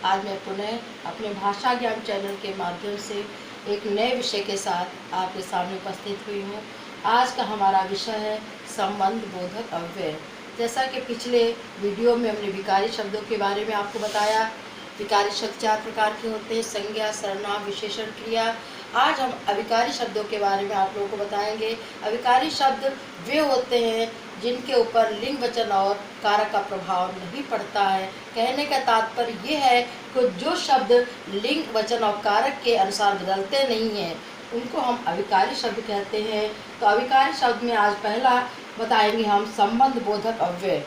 आज मैं पुनः अपने भाषा ज्ञान चैनल के माध्यम से एक नए विषय के साथ आपके सामने उपस्थित हुई हूँ। आज का हमारा विषय है संबंध बोधक अव्यय। जैसा कि पिछले वीडियो में हमने विकारी शब्दों के बारे में आपको बताया। विकारी शब्द 4 प्रकार के होते हैं: संज्ञा, सर्वनाम, विशेषण, क्रिया। आज हम अविकारी शब्दों के बारे में आप लोगों को बताएंगे। अविकारी शब्द वे होते हैं जिनके ऊपर लिंग, वचन और कारक का प्रभाव नहीं पड़ता है। कहने का तात्पर्य ये है कि जो शब्द लिंग, वचन और कारक के अनुसार बदलते नहीं हैं उनको हम अविकारी शब्द कहते हैं। तो अविकारी शब्द में आज पहला बताएंगे हम संबंध बोधक अव्यय।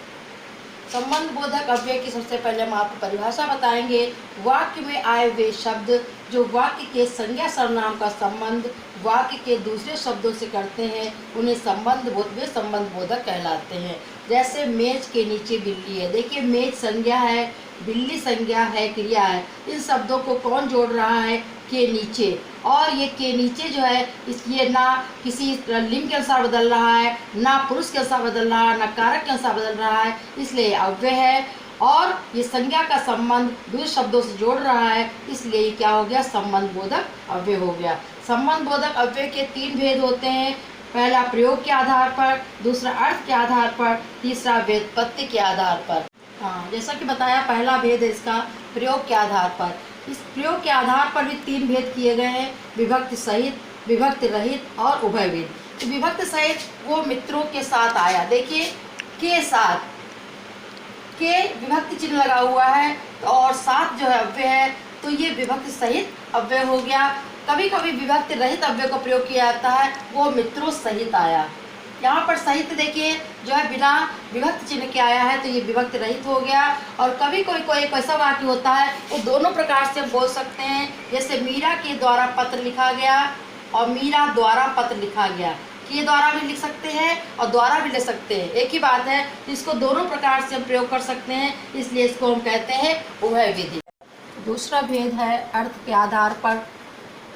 संबंध बोधक अव्यय की सबसे पहले हम आपको परिभाषा बताएंगे। वाक्य में आए वे शब्द जो वाक्य के संज्ञा सर्वनाम का संबंध वाक्य के दूसरे शब्दों से करते हैं उन्हें वे संबंध बोधक कहलाते हैं। जैसे मेज के नीचे बिल्ली है। देखिए, मेज संज्ञा है, बिल्ली संज्ञा है, क्रिया है। इन शब्दों को कौन जोड़ रहा है? के नीचे। और ये के नीचे जो है इसलिए ना किसी लिंग के अनुसार बदल रहा है, ना पुरुष के अनुसार बदल रहा है, ना कारक के अनुसार बदल रहा है, इसलिए अव्यय है। और ये संज्ञा का संबंध दूसरे शब्दों से जोड़ रहा है, इसलिए ये क्या हो गया? संबंध बोधक अव्यय हो गया। संबंध बोधक अव्यय के 3 भेद होते हैं। पहला प्रयोग के आधार पर, दूसरा अर्थ के आधार पर, तीसरा व्युत्पत्ति के आधार पर। हाँ, जैसा कि बताया, पहला भेद है इसका प्रयोग के आधार पर। इस प्रयोग के आधार पर भी 3 भेद किए गए हैं: विभक्ति सहित, विभक्ति रहित और उभयभेद। तो विभक्ति सहित वो मित्रों के साथ आया। देखिए, के साथ, के विभक्ति चिन्ह लगा हुआ है और साथ जो है अव्यय है, तो ये विभक्ति सहित अव्यय हो गया। कभी कभी विभक्ति रहित अव्यय को प्रयोग किया जाता है, वो मित्रों सहित आया। यहाँ पर सहित देखिए जो है बिना विभक्ति चिन्ह के आया है, तो ये विभक्ति रहित हो गया। और कभी कोई एक ऐसा वाक्य होता है वो दोनों प्रकार से हम बोल सकते हैं। जैसे मीरा के द्वारा पत्र लिखा गया और मीरा द्वारा पत्र लिखा गया। के द्वारा भी लिख सकते हैं और द्वारा भी ले सकते हैं, एक ही बात है। इसको दोनों प्रकार से हम प्रयोग कर सकते हैं, इसलिए इसको हम कहते हैं उभय विधि। दूसरा भेद है अर्थ के आधार पर।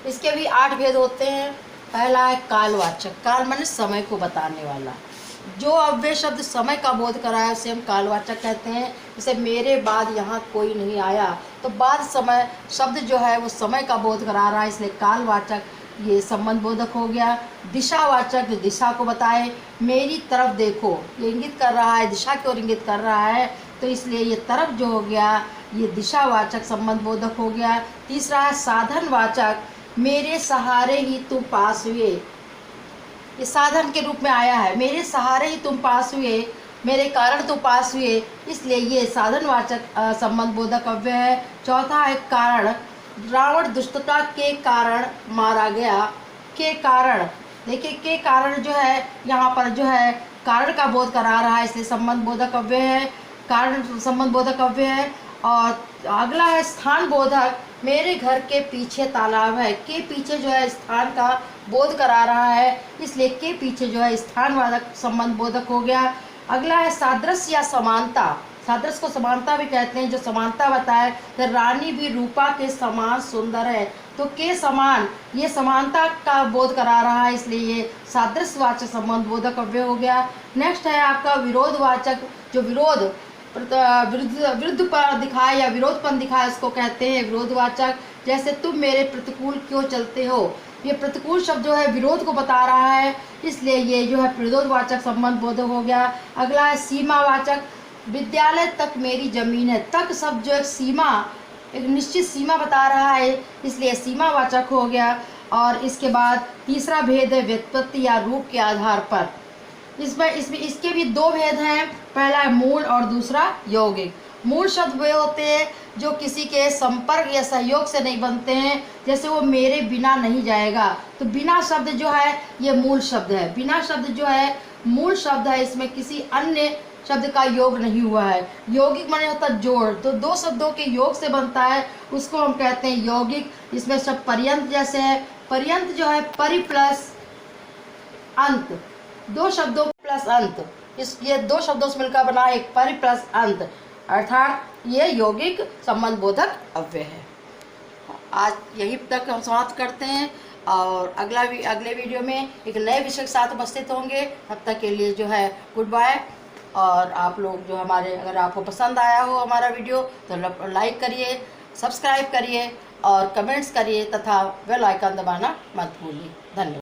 इसके भी 8 भेद होते हैं। पहला है कालवाचक। काल माने समय को बताने वाला। जो अव्यय शब्द समय का बोध कराया उसे हम कालवाचक कहते हैं। जैसे मेरे बाद यहाँ कोई नहीं आया, तो बाद समय शब्द जो है वो समय का बोध करा रहा है, इसलिए कालवाचक ये संबंध बोधक हो गया। दिशावाचक, जो दिशा को बताए। मेरी तरफ देखो, ये इंगित कर रहा है, दिशा की ओर इंगित कर रहा है, तो इसलिए ये तरफ जो हो गया ये दिशावाचक संबंध बोधक हो गया। तीसरा है साधनवाचक। मेरे सहारे ही तुम पास हुए, ये साधन के रूप में आया है। मेरे सहारे ही तुम पास हुए, मेरे कारण तुम पास हुए, इसलिए ये साधनवाचक संबंध बोधक अव्यय है। चौथा है कारण। रावण दुष्टता के कारण मारा गया। के कारण, देखिए के कारण जो है यहाँ पर जो है कारण का बोध करा रहा है, इसलिए संबंध बोधक अव्यय है, कारण संबंध बोधक अव्यय है। और अगला है स्थान बोधक। मेरे घर के पीछे तालाब है। के पीछे जो है स्थान का बोध करा रहा है, इसलिए के पीछे जो है स्थान वाचक संबंध बोधक हो गया। अगला है सादृश्य या समानता। सादृश्य को समानता भी कहते हैं, जो समानता बताए तो रानी भी रूपा के समान सुंदर है, तो के समान ये समानता का बोध करा रहा है, इसलिए ये सादृश्यवाचक संबंध बोधक अव्यय हो गया। नेक्स्ट है आपका विरोधवाचक। जो विरोध विरुद्ध पर दिखाए या विरोधपन दिखाए उसको कहते हैं विरोधवाचक। जैसे तुम मेरे प्रतिकूल क्यों चलते हो, ये प्रतिकूल शब्द जो है विरोध को बता रहा है, इसलिए ये जो है विरोधवाचक संबंध बोधक हो गया। अगला है सीमावाचक। विद्यालय तक मेरी जमीन है। तक शब्द जो एक सीमा, एक निश्चित सीमा बता रहा है, इसलिए सीमावाचक हो गया। और इसके बाद तीसरा भेद है व्युत्पत्ति या रूप के आधार पर। इसमें इसके भी 2 भेद हैं। पहला है मूल और दूसरा यौगिक। मूल शब्द वे होते हैं जो किसी के संपर्क या सहयोग से नहीं बनते हैं। जैसे वो मेरे बिना नहीं जाएगा, तो बिना शब्द जो है ये मूल शब्द है। बिना शब्द जो है मूल शब्द है, इसमें किसी अन्य शब्द का योग नहीं हुआ है। यौगिक माने होता है जोड़, तो 2 शब्दों के योग से बनता है, उसको हम कहते हैं यौगिक। इसमें शब्द पर्यंत जैसे है। पर्यंत जो है परि प्लस अंत, 2 शब्दों प्लस अंत, ये 2 शब्दों से मिलकर बना एक परि प्लस अंत, अर्थात ये यौगिक संबंध बोधक अव्यय है। आज यही तक हम समाप्त करते हैं और अगले वीडियो में एक नए विषय के साथ उपस्थित होंगे। तब तक के लिए जो है गुड बाय। और आप लोग जो अगर आपको पसंद आया हो हमारा वीडियो तो लाइक करिए सब्सक्राइब करिए और कमेंट्स करिए तथा बेल आइकन दबाना मत भूलिए। धन्यवाद।